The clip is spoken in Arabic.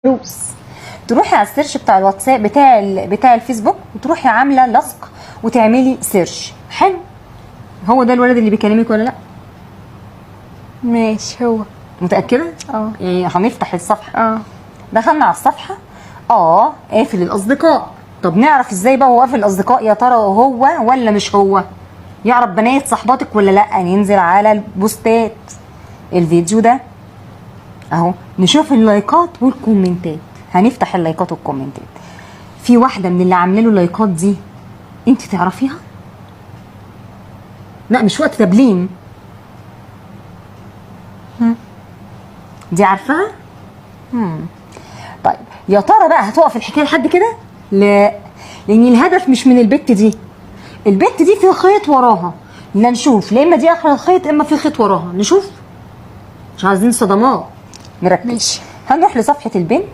فلوس. تروحي على السيرش بتاع الواتساب بتاع الفيسبوك وتروحي عامله لصق وتعملي سيرش. حلو، هو ده الولد اللي بيكلمك ولا لا؟ ماشي. هو متاكده؟ يعني هنفتح الصفحه. دخلنا على الصفحه. قافل الاصدقاء. طب نعرف ازاي بقى هو قافل الاصدقاء؟ يا ترى هو ولا مش هو؟ يعرف بنات صحباتك ولا لا؟ ننزل على البوستات الفيديو ده اهو، نشوف اللايكات والكومنتات. هنفتح اللايكات والكومنتات. في واحده من اللي عامله له لايكات دي انت تعرفيها؟ لا مش وقت تبليم. دي عارفاها؟ طيب يا ترى بقى هتقف الحكايه لحد كده؟ لا، لان الهدف مش من البت دي. البت دي في خيط وراها، لا نشوف، لا اما دي اخر الخيط اما في خيط وراها. نشوف، مش عايزين صدمات. نركز. ماشي. هنروح لصفحه البنت.